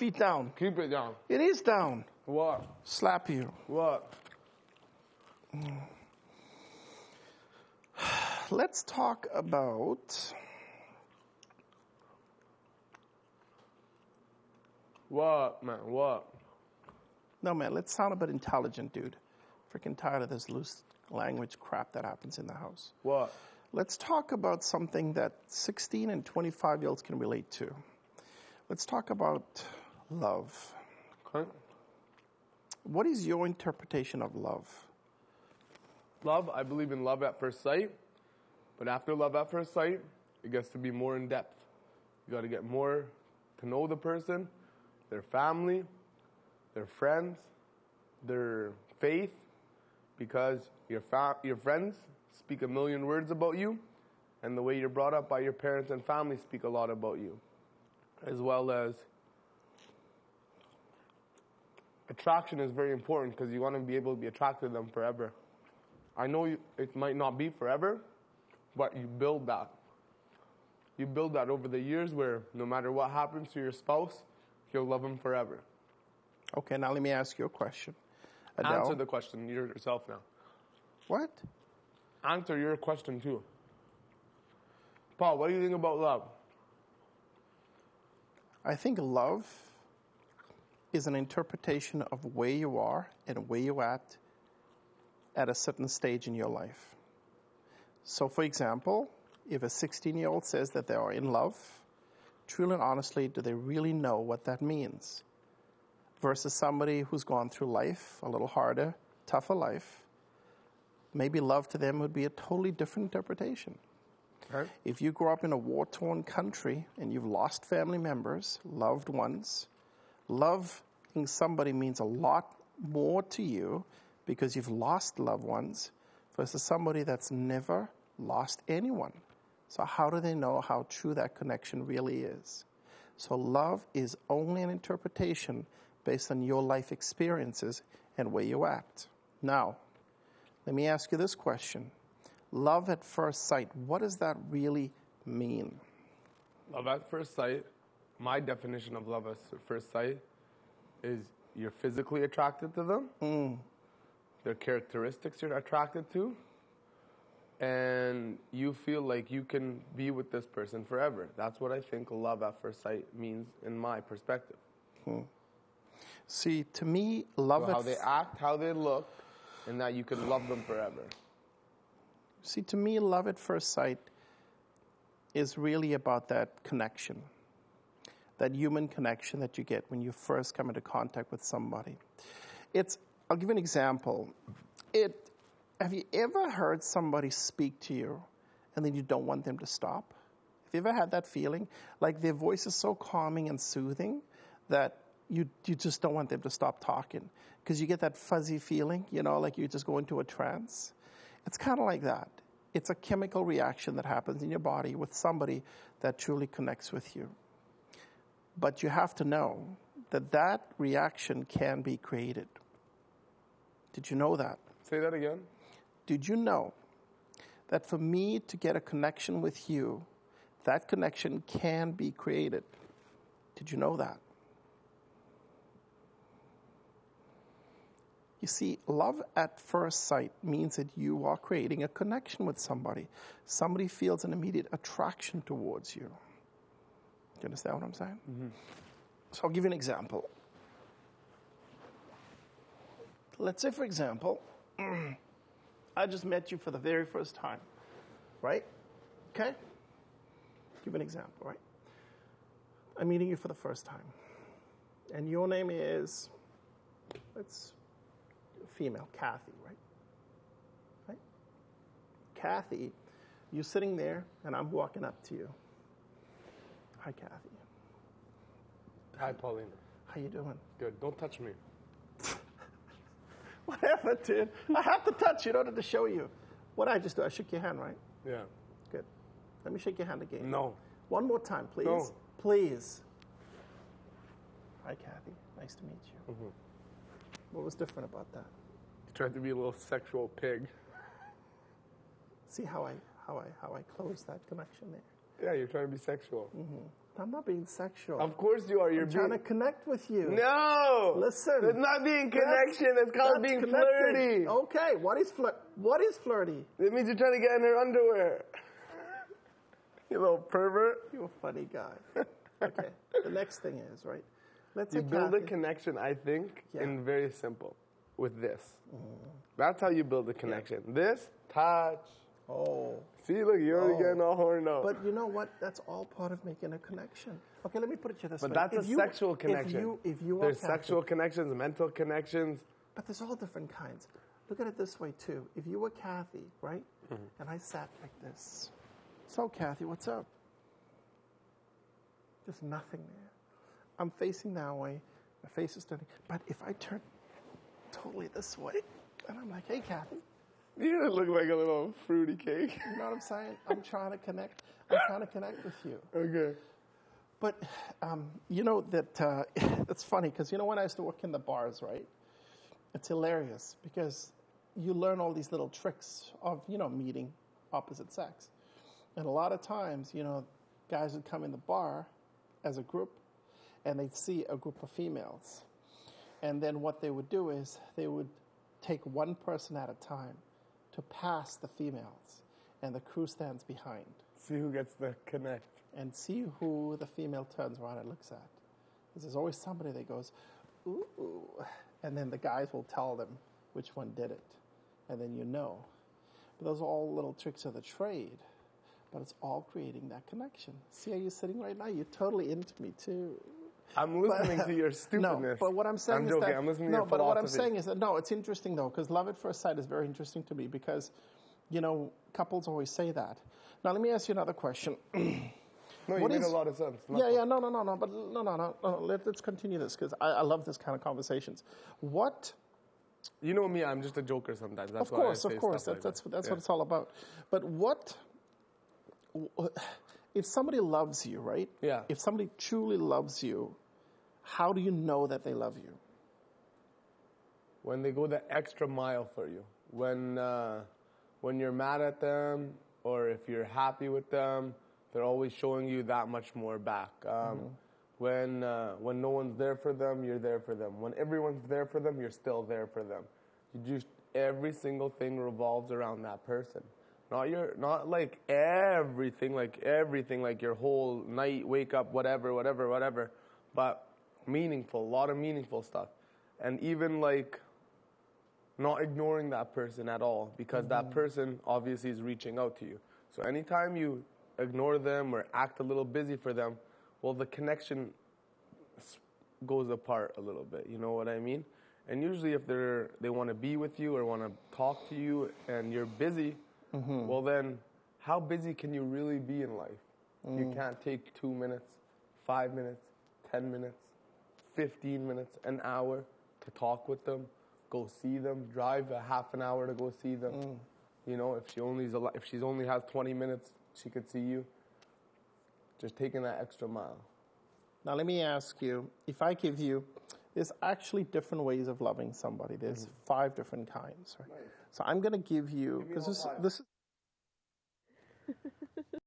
feet down. Keep it down. It is down. What? Slap you. What? Let's talk about... What, man? What? No, man, let's sound a bit intelligent, dude. Freaking tired of this loose language crap that happens in the house. What? Let's talk about something that 16 and 25-year-olds can relate to. Let's talk about love. Okay. What is your interpretation of love? Love, I believe in love at first sight. But after love at first sight, it gets to be more in depth. You got to get more to know the person, their family, their friends, their faith, because your friends speak a million words about you, and the way you're brought up by your parents and family speak a lot about you, as well as attraction is very important because you want to be able to be attracted to them forever. I know it might not be forever, but you build that. You build that over the years where no matter what happens to your spouse, you'll love him forever. Okay, now let me ask you a question. Adel? Answer the question yourself now. What? Answer your question too. Paul, what do you think about love? I think love is an interpretation of where you are and where you're at a certain stage in your life. So, for example, if a 16-year-old says that they are in love, truly and honestly, do they really know what that means? Versus somebody who's gone through life a little harder, tougher life, maybe love to them would be a totally different interpretation. Right. If you grow up in a war-torn country and you've lost family members, loved ones, loving somebody means a lot more to you because you've lost loved ones versus somebody that's never lost anyone. So how do they know how true that connection really is? So love is only an interpretation based on your life experiences and where you're at. Now, let me ask you this question. Love at first sight, what does that really mean? Love at first sight, my definition of love at first sight is you're physically attracted to them, their characteristics you're attracted to, and you feel like you can be with this person forever. That's what I think love at first sight means in my perspective. See, to me, love so how they act, how they look, and that you can love them forever. See, to me, love at first sight is really about that connection, that human connection that you get when you first come into contact with somebody. I'll give you an example. Have you ever heard somebody speak to you and then you don't want them to stop? Have you ever had that feeling? Like their voice is so calming and soothing that you just don't want them to stop talking because you get that fuzzy feeling, like you just go into a trance. It's kind of like that. It's a chemical reaction that happens in your body with somebody that truly connects with you. But you have to know that reaction can be created. Did you know that? Say that again. Did you know that for me to get a connection with you, that connection can be created? Did you know that? You see, love at first sight means that you are creating a connection with somebody. Somebody feels an immediate attraction towards you. Do you understand what I'm saying? Mm-hmm. So I'll give you an example. Let's say, for example, I just met you for the very first time, right? Okay? Give an example, right? I'm meeting you for the first time. And your name is, female, Kathy, right? Right? Kathy, you're sitting there, and I'm walking up to you. Hi, Kathy. Hi, Paulina. How you doing? Good. Don't touch me. Whatever, dude. I have to touch you in order to show you. What did I just do? I shook your hand, right? Yeah. Good. Let me shake your hand again. No. One more time, please. No. Please. Hi, Kathy. Nice to meet you. Mm-hmm. What was different about that? You tried to be a little sexual pig. See how I closed that connection there? Yeah, you're trying to be sexual. Mm-hmm. I'm not being sexual. Of course you are. You're I'm trying to connect with you. No! Listen. It's not being connection. It's called being flirty. Okay, what is flirty? It means you're trying to get in her underwear. You little pervert. You're a funny guy. Okay, the next thing is, right? Let's You say build a Kathy. connection, I think, Yeah. in very simple. With this. That's how you build a connection. This, touch. Oh. See, look, you're already getting all horned up. But you know what? That's all part of making a connection. Okay, let me put it to you this way. But that's a sexual connection. If you There's are sexual connections, mental connections. But there's all different kinds. Look at it this way, too. If you were Kathy, right? And I sat like this. So, Kathy, what's up? There's nothing there. I'm facing that way. My face is turning. But if I turn totally this way, and I'm like, hey, Kathy. You look like a little fruity cake. You know what I'm saying? I'm trying to connect. I'm trying to connect with you. Okay. But you know that it's funny because you know when I used to work in the bars, right? It's hilarious because you learn all these little tricks of meeting opposite sex, and a lot of times guys would come in the bar as a group, and they'd see a group of females, and then what they would do is they would take one person at a time to pass the females, and the crew stands behind. See who gets the connect. And see who the female turns around and looks at. Because there's always somebody that goes, ooh. And then the guys will tell them which one did it. And then you know. But those are all little tricks of the trade. But it's all creating that connection. See how you're sitting right now? You're totally into me too. I'm listening to your stupidness. No, but what I'm saying I'm is joking. that... I'm listening to no, your but philosophy. what I'm saying is that, no, it's interesting though, because love at first sight is very interesting to me because, couples always say that. Now, let me ask you another question. No, you made a lot of sense. Yeah, no, but let's continue this because I love this kind of conversations. What? You know me, I'm just a joker sometimes. That's Of course. That's what it's all about. But what? If somebody loves you, right? Yeah. If somebody truly loves you, how do you know that they love you? When they go the extra mile for you. When you're mad at them or if you're happy with them, they're always showing you that much more back. When no one's there for them, you're there for them. When everyone's there for them, you're still there for them. Every single thing revolves around that person. Not like everything, like your whole night, wake up, whatever. But meaningful, a lot of meaningful stuff. And even like not ignoring that person at all because that person obviously is reaching out to you. So anytime you ignore them or act a little busy for them, well, the connection goes apart a little bit. You know what I mean? And usually if they want to be with you or want to talk to you and you're busy, well then, how busy can you really be in life? You can't take 2 minutes, 5 minutes, 10 minutes, 15 minutes, an hour to talk with them, go see them, drive a half an hour to go see them. If she only has 20 minutes, she could see you. Just taking that extra mile. Now let me ask you, if I give you, there's actually different ways of loving somebody. There's 5 different kinds. Right? Nice. So I'm going to give you, because this is